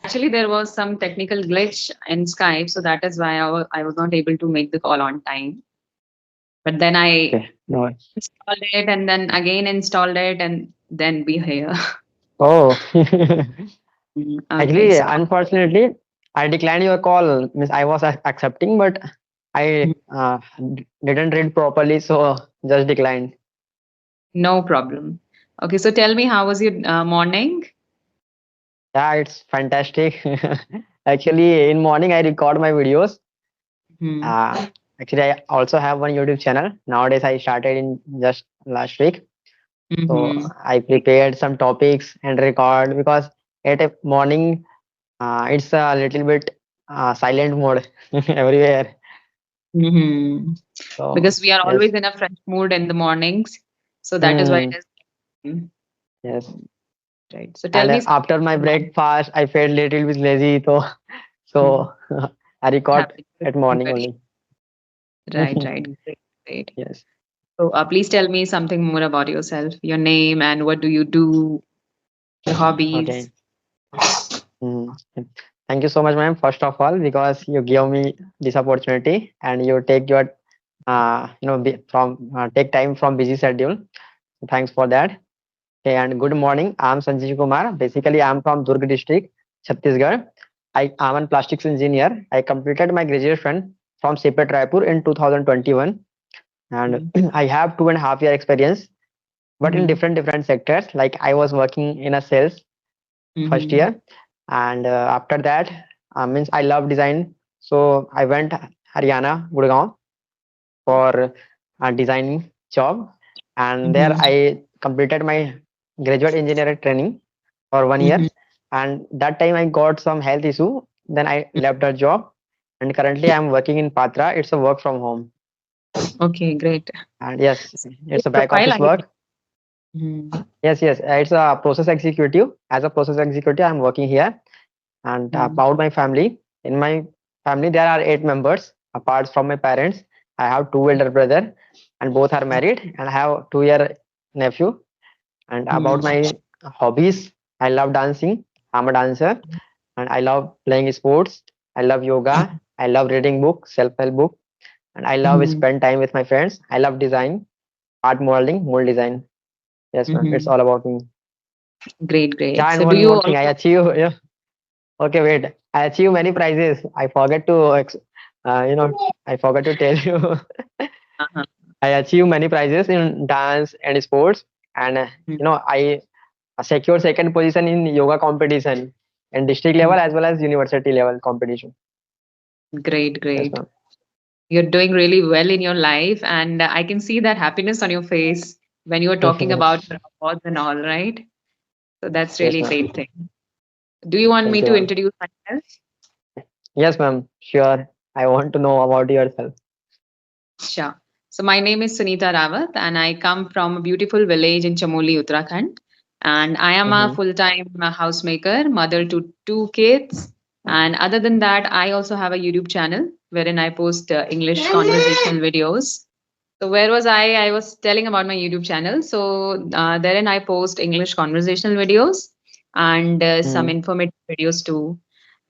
actually, there was some technical glitch in Skype, so that is why I was not able to make the call on time. But then I Okay, no worries. installed it and then again installed it and then be here. Oh, Okay, actually, so unfortunately, I declined your call. Means I was accepting, but I didn't read properly, so just declined. no problem. Okay, so tell me, how was your morning? Yeah, it's fantastic. Actually, in morning I record my videos. Hmm. Uh, Actually, I also have one YouTube channel. Nowadays, I started in just last week. So Mm-hmm. I prepared some topics and record because at a morning it's a little bit silent mode everywhere. Mm-hmm. So Because we are yes, always in a fresh mood in the mornings, so that is why mm, it is. Mm, yes. right. So tell And me after my something breakfast, I felt little bit lazy. So so I record happy. at morning Very only. right, right. Great, great. Yes. So please tell me something more about yourself, your name and what do you do, your hobbies. Okay. Mm. Thank you so much, ma'am. First of all, because you give me this opportunity and you take your from take time from busy schedule. Thanks for that. Okay, and good morning. I'm Sanjeev Kumar. Basically, I'm from Durg district, Chhattisgarh. I'm a plastics engineer. I completed my graduation from CPET Raipur in 2021, and I have 2.5 year experience, but in Mm-hmm. different sectors. Like I was working in a sales first Mm-hmm. year, and after that, means I love design, so I went Haryana, Gurgaon for a designing job, and there Mm-hmm. I completed my graduate engineering training for 1 year, Mm-hmm. and that time I got some health issue. Then I left that job, and currently I'm working in Patra. It's a work from home, Okay, great. and yes, Which it's a back profile office are you? work. Mm-hmm. Yes, yes, it's a process executive. As a process executive, I'm working here. And about my family, in my family there are 8 members. Apart from my parents, I have two elder brother, and both are married, and I have 2 year nephew. And about Mm-hmm. my hobbies, I love dancing. I'm a dancer, and I love playing sports. I love yoga. I love reading books, self-help book, and I love Mm-hmm. spend time with my friends. I love design, art modeling, mold design. Yes, ma'am. It's Mm-hmm. all about me. Great, Yeah, great. and So do one you more thing, I also? achieve. Yeah. Okay, wait. I achieve many prizes. I forget to, I forgot to tell you. Uh-huh. I achieve many prizes in dance and sports, and I secured second position in yoga competition and district level as well as university level competition. Great, Yes, great. ma'am. You're doing really well in your life, and I can see that happiness on your face when you are talking about your awards and all, right? So that's Yes, really ma'am. great thing. Do you want Thank me you, to ma'am. introduce myself? Yes, ma'am. Sure. I want to know about yourself. Sure. So my name is Sunita Rawat, and I come from a beautiful village in Chamoli, Uttarakhand. And I am a Mm-hmm. full-time housemaker, mother to two kids. And other than that, I also have a YouTube channel wherein I post English conversational videos. So where was I? I was telling about my YouTube channel. So therein I post English conversational videos and some Mm-hmm. informative videos too.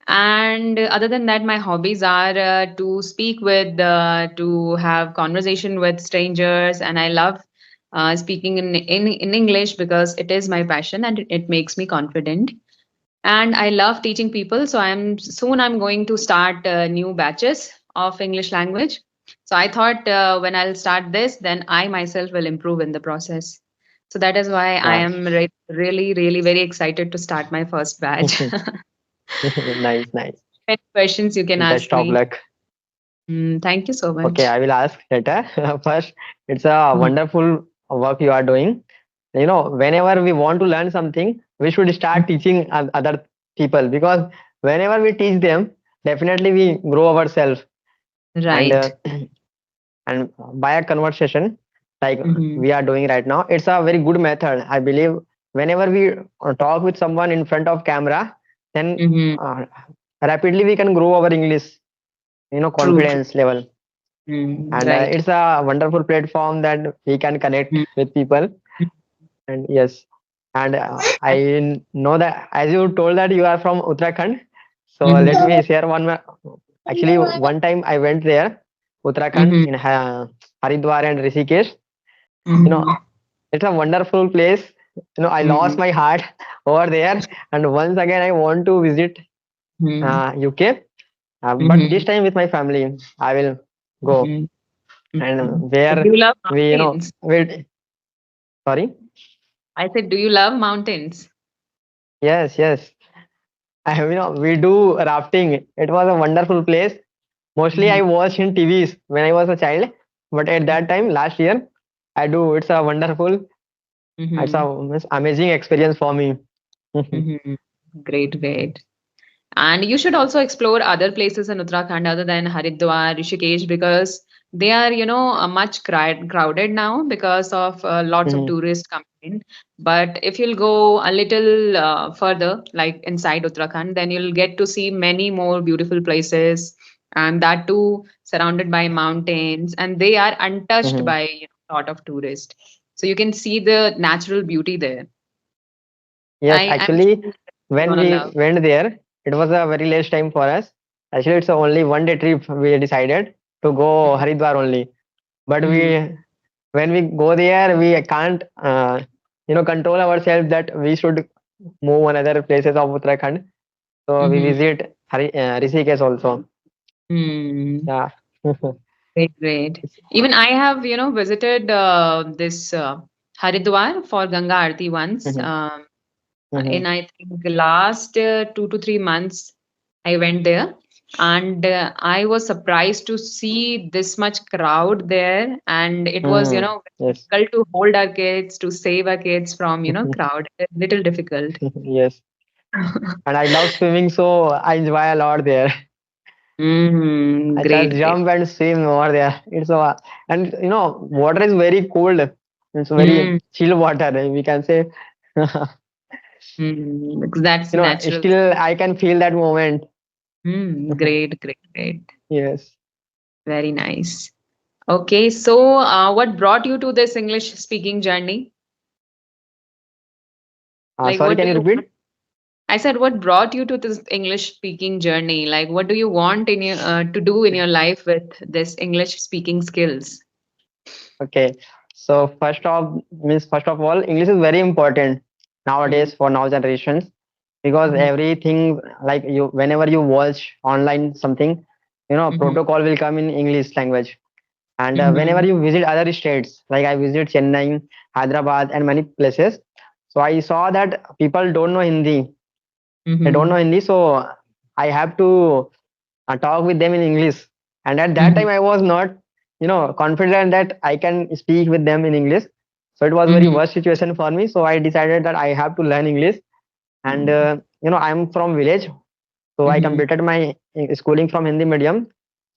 And other than that, my hobbies are to speak with, to have conversation with strangers, and I love speaking in English because it is my passion and it makes me confident. And I love teaching people, so I'm going to start new batches of English language. So I thought when I'll start this, then I myself will improve in the process. So that is why I Yeah. am really, really very excited to start my first batch. Nice, nice. Any questions you can Best ask of me. luck. Thank you so Okay, much. I will ask later. First, it's a Mhm. wonderful work you are doing. Whenever we want to learn something, we should start teaching other people, because whenever we teach them, definitely we grow ourselves. And Right. and by a conversation like Mhm. we are doing right now, it's a very good method. I believe whenever we talk with someone in front of camera, then Mhm. rapidly we can grow our English, True, true. confidence level. And Right. it's a wonderful platform that we can connect Mhm. with people. And yes, and I know that as you told that you are from Uttarakhand, So let Mhm. me share one. Actually, one time I went there, Uttarakhand Mhm. in Haridwar and Rishikesh. You know, Mhm. it's a wonderful place. I lost Mhm. my heart over there, and once again I want to visit Mhm. UK. But this Mhm. time with my family, I will go. Mhm. Mhm. And Do where you love we, mountains? we sorry. I said, do you love mountains? Yes, yes. We do rafting. It was a wonderful place. Mostly I Mhm. watched in TVs when I was a child, but at that time, last year, I do. It's a wonderful, it's Mhm. a amazing experience for me. Mhm. Great, great. And you should also explore other places in Uttarakhand other than Haridwar, Rishikesh, because they are, much crowded now because of lots of Mhm, tourists coming in. But if you'll go a little further, like inside Uttarakhand, then you'll get to see many more beautiful places, and that too surrounded by mountains, and they are untouched mhm. by lot of tourists. So you can see the natural beauty there. Yes, I'm actually, sure you're when gonna we love. went there, it was a very less time for us. Actually, it's a only one day trip. We decided to go Haridwar only. But Mhm. when we go there, we can't, control ourselves that we should move another places of Uttarakhand. So we Mhm. visit Rishikesh also. Hmm. Yeah. Great, great. Even I have, visited this Haridwar for Ganga Aarti once. Mhm, mhm, In I think last 2 to 3 months, I went there, and I was surprised to see this much crowd there. And it was, mhm. Yes. difficult to hold our kids, to save our kids from, crowd. A little difficult. Yes. And I love swimming, so I enjoy a lot there. Hmm. I just Great, great. jump and swim over there. And water is very cold. It's very Hmm. chill water, we can say. Hmm. That's natural. Still I can feel that moment. Hmm. Great, great, great. Yes. Very nice. Okay, so what brought you to this English speaking journey? Like, Sorry, what can do you you want? repeat? I said, what brought you to this English speaking journey? Like, what do you want in your to do in your life with this English speaking skills? Okay. So first of all, English is very important Mm-hmm. nowadays for now generations, because Mm-hmm. everything, like you whenever you watch online something, protocol will come in English language. And Mm-hmm. whenever you visit other states, like I visit Chennai, Hyderabad, and many places, so I saw that people don't know Hindi. They don't Mm-hmm. know Hindi, so I have to talk with them in English. And at that Mm-hmm. time, I was not, confident that I can speak with them in English. So it was very Mm-hmm. worst situation for me. So I decided that I have to learn English. And I'm from village, so I Mm-hmm. completed my schooling from Hindi medium.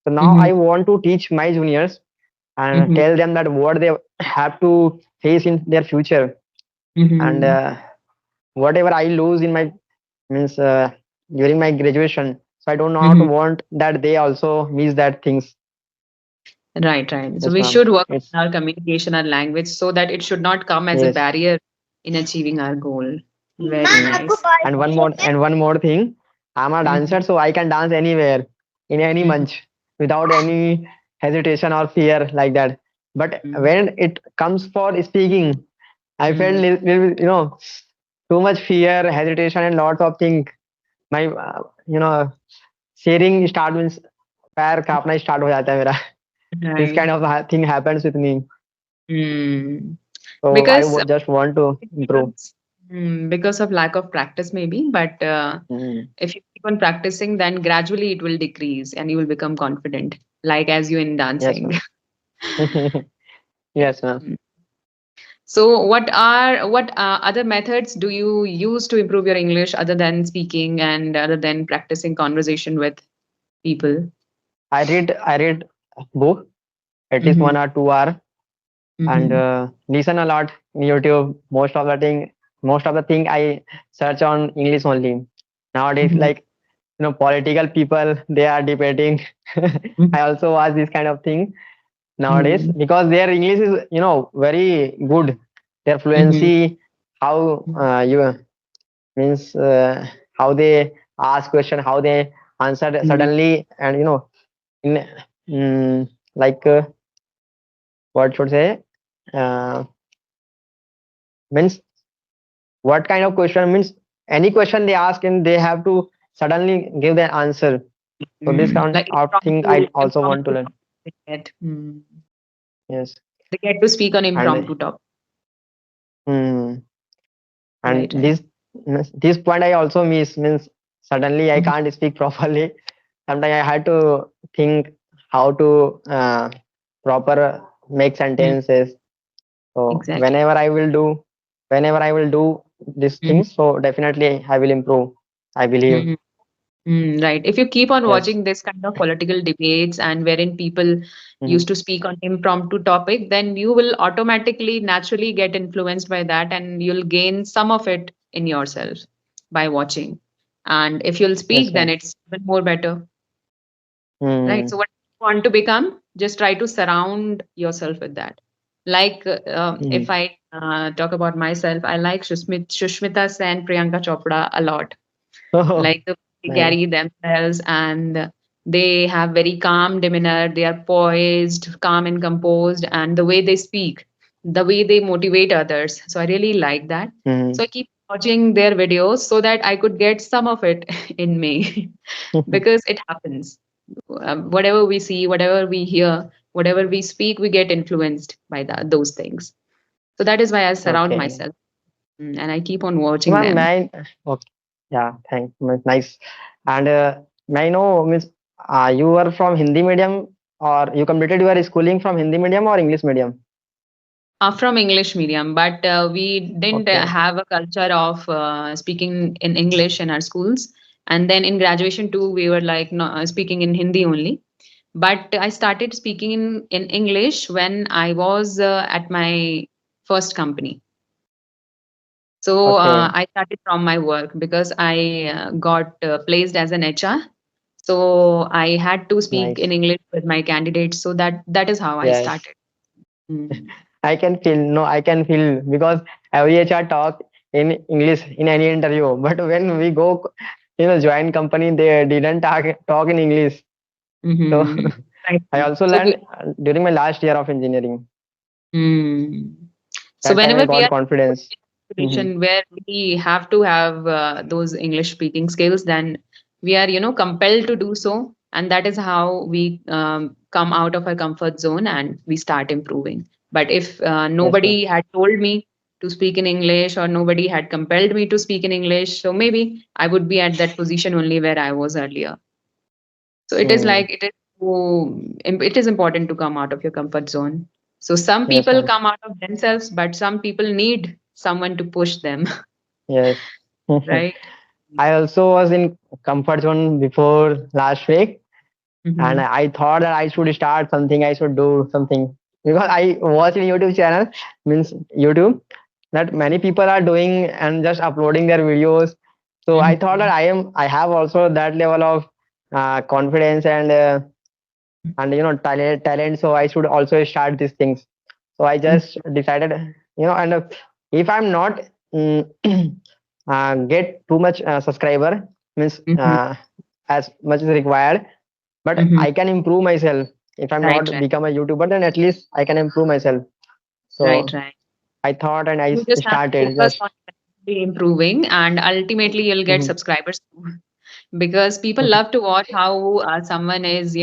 So now Mm-hmm. I want to teach my juniors and Mm-hmm. tell them that what they have to face in their future. And Mm-hmm. whatever I lose in my means during my graduation, so I do not Mm-hmm. want that they also miss that things. Right, right. So Yes, we ma'am. should work It's on our communication, our language, so that it should not come as a yes. barrier in achieving our goal. Very Mm. nice. And one more thing, I'm a Mm-hmm. dancer, so I can dance anywhere in any munch without any hesitation or fear like that. But when it comes for speaking, I felt Mm-hmm. too much fear, hesitation, and lots of things. My sharing start means पैर कांपना start हो जाता है मेरा. This Right. kind of thing happens with me. Mm. So I Because just want to improve. because because of lack of practice, maybe. But Mm. if you keep on practicing, then gradually it will decrease, and you will become confident, like as you in Yes, dancing. ma'am. Yes, ma'am. Mm. So, what other methods do you use to improve your English other than speaking and other than practicing conversation with people? I read book at least Mm-hmm. 1 or 2 hour, and Mm-hmm. listen a lot in YouTube. Most of the thing I search on English only. Nowadays, Mm-hmm. like political people, they are debating. I also watch this kind of thing nowadays Mm-hmm. because their English is very good. Their Mm-hmm. fluency, how you means how they ask question, how they answered Mm. suddenly, and in like what should say, uh, means what kind of question, means any question they ask and they have to suddenly give their answer. So this kind Like of thing I also want to impromptu learn. topics they get. Yes. They get to speak on And impromptu topics. mm, and Right, right. this point I also miss, means suddenly I Mhm. can't speak properly. Sometimes I had to think how to proper make Mm. sentences. So Exactly. whenever I will do these Mhm. things, so definitely I will improve, I believe. Mhm. Right. If you keep on Yes. watching this kind of political debates and wherein people Mhm. used to speak on impromptu topic, then you will automatically, naturally get influenced by that, and you'll gain some of it in yourself by watching. And if you'll Yes, speak, then ma'am. it's even more better. Right. Hmm. So what you want to become, just try to surround yourself with that. Like if Hmm. I talk about myself, I like Shushmita Sen, Priyanka Chopra a lot. Oh, Like the way they nice. carry themselves, and they have very calm demeanor. They are poised, calm and composed, and the way they speak, the way they motivate others. So I really like that. Hmm. So I keep watching their videos so that I could get some of it in me because it happens. Whatever we see, whatever we hear, whatever we speak, we get influenced by those things. So that is why I surround Okay. myself, and I keep on watching Ma'am, them. okay. Yeah, thanks. Nice. And may I know, means you were from Hindi medium, or you completed your schooling from Hindi medium or English medium? From English medium, but we didn't Okay. have a culture of speaking in English in our schools. And then in graduation too, we were like no, speaking in Hindi only. But I started speaking in English when I was at my first company. So Okay. I started from my work because I got placed as an HR. So I had to speak in Nice. English with my candidates. So that is how I Yes. started. Mm. I can feel, no, I can feel, because every HR talk in English in any interview. But when we go, join company, they didn't talk in English. So Mm-hmm. Right. I also So learned during my last year of engineering. mm. So That time I whenever we got are confidence. in a Hmm. situation where we have to have those English speaking skills, then we are, compelled to do so, and that is how we come out of our comfort zone and we start improving. But if Yes, ma'am. nobody had told me to speak in English, or nobody had compelled me to speak in English, so maybe I would be at that position only where I was earlier. So it is Hmm. like it is important to come out of your comfort zone. So some Yes, people ma'am. come out of themselves, but some people need someone to push them, Yes. right? I also was in comfort zone before last week, and Mm-hmm. I thought that I should start something, I should do something, because I watch in YouTube channel, means YouTube, that many people are doing and just uploading their videos. So I thought that Mm-hmm. I have also that level of confidence and talent. So I should also start these things. So I just decided, and if I'm not mm, get too much subscriber, means Mm-hmm. as much as required, but Mm-hmm. I can improve myself. If I'm Right, not right, become a YouTuber, then at least I can improve myself. right, So right. I thought, and I You just have to started focus just. on improving, and ultimately you'll get Mhm, subscribers too. Because people mhm, love to watch how someone is,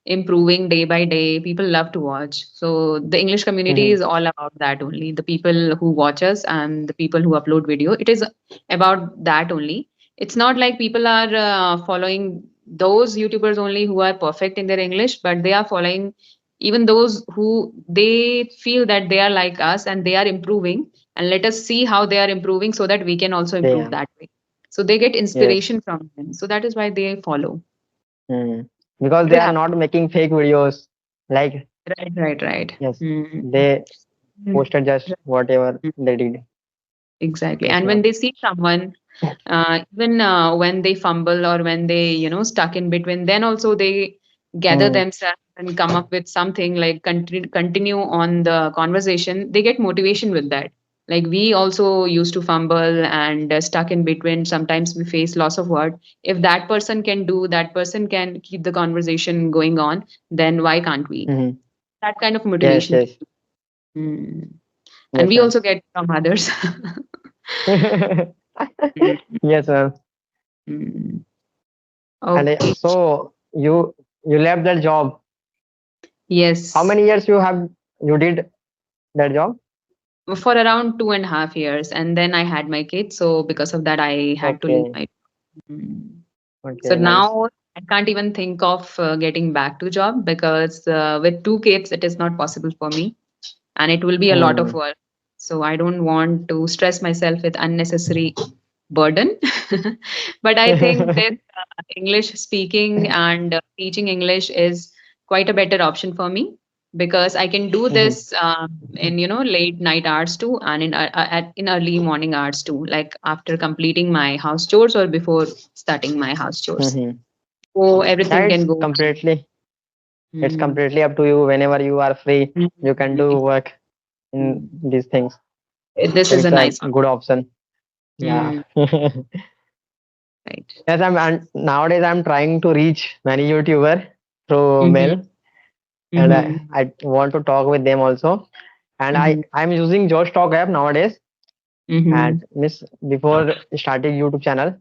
improving day by day. People love to watch. So the English community mhm. is all about that only. The people who watch us and the people who upload video, it is about that only. It's not like people are following those YouTubers only who are perfect in their English, but they are following even those who they feel that they are like us and they are improving, and let us see how they are improving so that we can also improve Yeah. that way. So they get Yes. inspiration from them. So that is why they follow. Mhm. Because It they will are happen. not making fake videos. Like, Right, right, right. yes, Mm. they Mm. posted just whatever Mm. they did. Exactly. Yes, And when ma'am. they see someone, even when they fumble or when they, stuck in between, then also they gather Mm, themselves and come up with something like continue on the conversation. They get motivation with that. Like we also used to fumble and stuck in between. Sometimes we face loss of word. If that person can do, that person can keep the conversation going on, then why can't we? Mm-hmm. That kind of Yes, motivation. yes, Hmm. And yes, we ma'am. also get from others. Yes, ma'am. Mm. And Okay. so you left that job. How Yes. many years you did that job? For around 2.5 years. And then I had my kids. So because of that, I had to leave Okay, my. Mm. So okay, nice. now I can't even think of getting back to job because with two kids, it is not possible for me and it will be a lot of Hmm. work. So I don't want to stress myself with unnecessary burden. But I think this English speaking and teaching English is quite a better option for me because I can do Hmm. this in late night hours too and in early morning hours too, like after completing my house chores or before starting my house chores. Hmm. So Yeah, everything can go. it's Mm. completely up to you. Whenever you are free, you can Mm. do work in Mm. these things. This So is it's a a nice one. good option. Yeah. Mm. Right. Yes, I'm nowadays I'm trying to reach many YouTuber through Mm-hmm. mail, and Mm-hmm. I want to talk with them also. And Mm-hmm. I'm using Josh Talk app nowadays. And Mm-hmm. miss before starting YouTube channel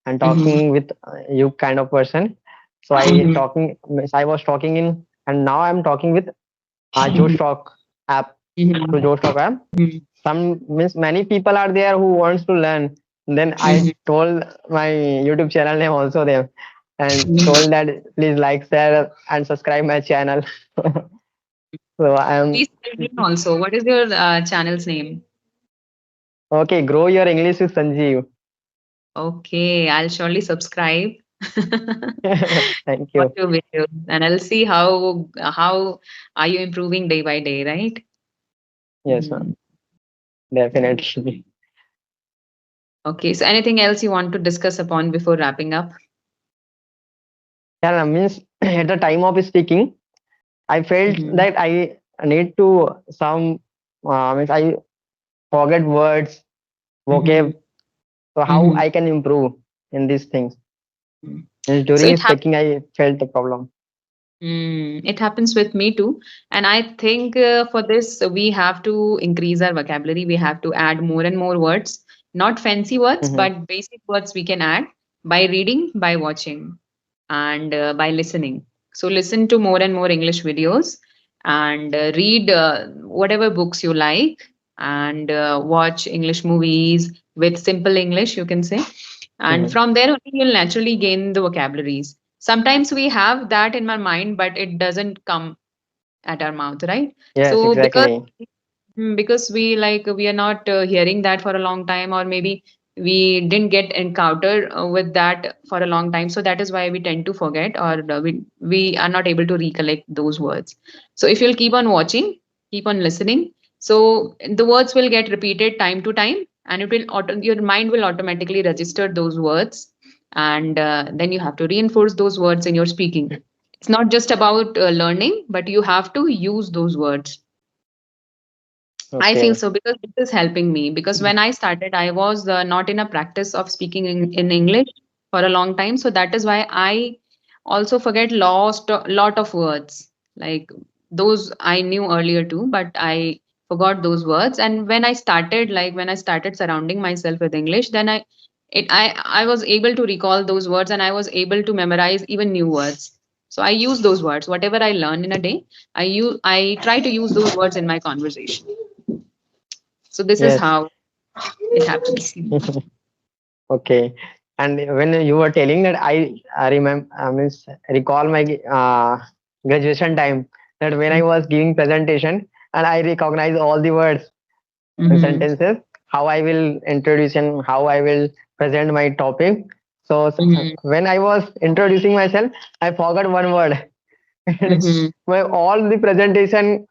and Mm-hmm. talking with you kind of person. So Mm-hmm. I was talking in, and now I'm talking with Josh Talk app through Mm-hmm. Josh Talk app. Some means many people are there who wants to learn. Then I Mm-hmm. told my YouTube channel name also them and Mm-hmm. told that please like, share, and subscribe my channel. So I'm Please tell me also, what is your channel's name? okay. Grow your English with Sanjeev. Okay, I'll surely subscribe. Thank Watch you. your videos, and I'll see how are you improving day by day, right? Yes, ma'am. Mhm. Definitely. Okay, so anything else you want to discuss upon before wrapping up? Yeah, that means at the time of speaking, I felt Mm-hmm. that I need to some means I forget words, Mm-hmm. vocab. So how Mm-hmm. I can improve in these things? Means So during it happens. speaking, I felt the problem. It happens with me too. And I think for this, we have to increase our vocabulary. We have to add more and more words, not fancy words, Hmm. but basic words we can add by reading, by watching, and by listening. So listen to more and more English videos and read whatever books you like and watch English movies with simple English, you can say. And Hmm. from there only you'll naturally gain the vocabularies. Sometimes we have that in our mind, but it doesn't come at our mouth, right? Yes, So exactly. because we are not hearing that for a long time, or maybe we didn't get encounter with that for a long time, so that is why we tend to forget, or we are not able to recollect those words. So if you'll keep on watching, keep on listening, so the words will get repeated time to time, and your mind will automatically register those words, and then you have to reinforce those words in your speaking. It's not just about learning, but you have to use those words. I feel Okay. so because this is helping me. Because when I started, I was not in a practice of speaking in English for a long time. So that is why I also forget lost a lot of words. Like those I knew earlier too, but I forgot those words. And when I started surrounding myself with English, then I was able to recall those words and I was able to memorize even new words. So I use those words. Whatever I learn in a day, I try to use those words in my conversation. So this is Yes. how it happens. Okay. And when you were telling that, I remember, means recall my graduation time, that when I was giving presentation and I recognize all the words and Mm-hmm. sentences, how I will introduce and how I will present my topic. So Mm-hmm. when I was introducing myself, I forgot one word. And Mm-hmm. all the presentation,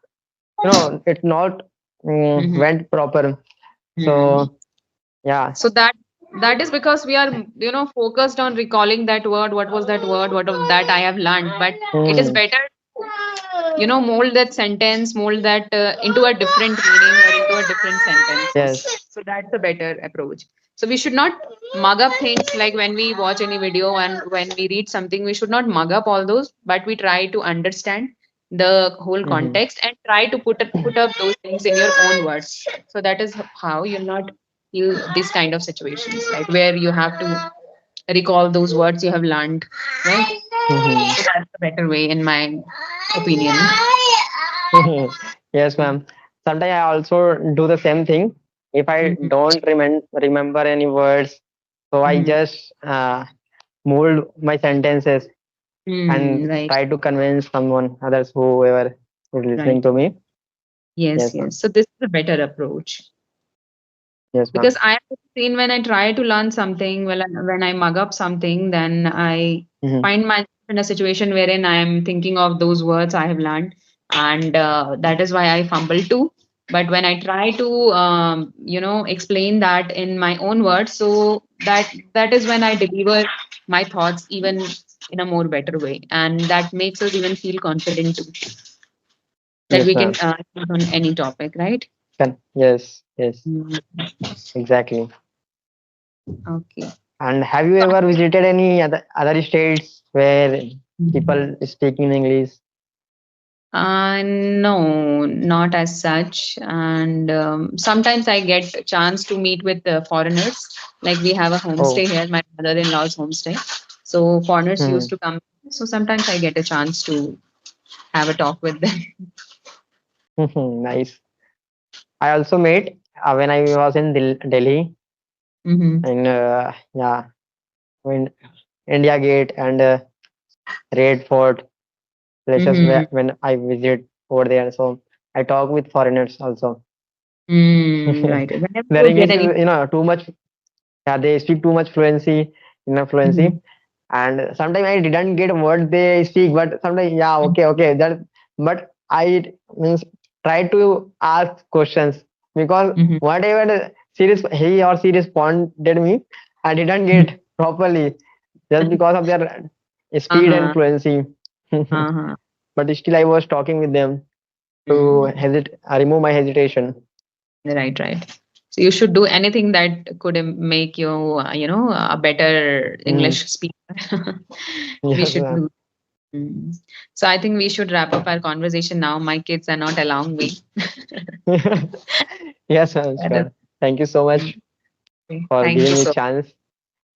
it not Mm-hmm. went proper. Mm-hmm. So yeah. So that is because we are focused on recalling that word. What was that word? What of that I have learned? But it is Hmm. better mold that sentence, mold that into a different meaning or into a a different sentences. Yes. So that's a better approach. So we should not mug up things like when we watch any video and when we read something, we should not mug up all those, but we try to understand the whole Mm-hmm. context and try to put up those things in your own words. So that is how you'll not feel this kind of situations, like where you have to recall those words you have learned, right? Mm-hmm. So that's a better way, in my opinion. Yes, ma'am. Sometimes I also do the same thing. If I Mhm, don't remember any words, so I mhm. just mold my sentences and Right, try to convince someone, others, whoever is listening right. to me. Yes, Yes, ma'am. yes. So this is a better approach. Yes, Because ma'am. I have seen when I try to learn something, when I mug up something, then I Mm-hmm. find myself in a situation wherein I am thinking of those words I have learned, and that is why I fumble too. But when I try to, explain that in my own words, so that is when I deliver my thoughts even in a more better way, and that makes us even feel confident too, that Yes, we can ma'am. speak on any topic, right? Yes, yes, Mm, exactly. okay. And have you ever visited any other states where people speak in English? No, not as such. And sometimes I get a chance to meet with foreigners. Like we have a Oh, homestay here, my mother-in-law's homestay. So foreigners used hmm. to come. So sometimes I get a chance to have a talk with them. Nice. I also met when I was in Delhi, Mm-hmm. and yeah, when India Gate and Red Fort places Mm-hmm. where when I visit over there. So I talk with foreigners also. Right. Whenever Their you get English any. is too much. Yeah, they speak too much fluency, Mhm. fluency. And sometimes I didn't get what they speak, but sometimes yeah, okay, that. But I means try to ask questions because Mhm. whatever he or she responded me, I didn't Mhm. get properly just because of their speed and Uh-huh. fluency. Uh-huh. But still, I was talking with them to Mm. remove my hesitation. Right, right. So you should do anything that could make you, a better Mm. English speaker. We Yes, should ma'am. do. Mm. So I think we should wrap up our conversation now. My kids are not allowing me. Yes, ma'am, That is- sure. Thank you so mm, much okay. for Thank you giving me so chance.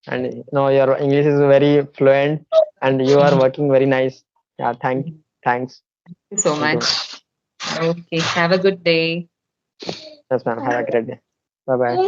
And your English is very fluent, and you are Mhm. working very nice. Yeah, thanks, Thank you so thank you, much. ma'am. Okay. Have a good day. Yes, ma'am. Have a great day. Bye bye.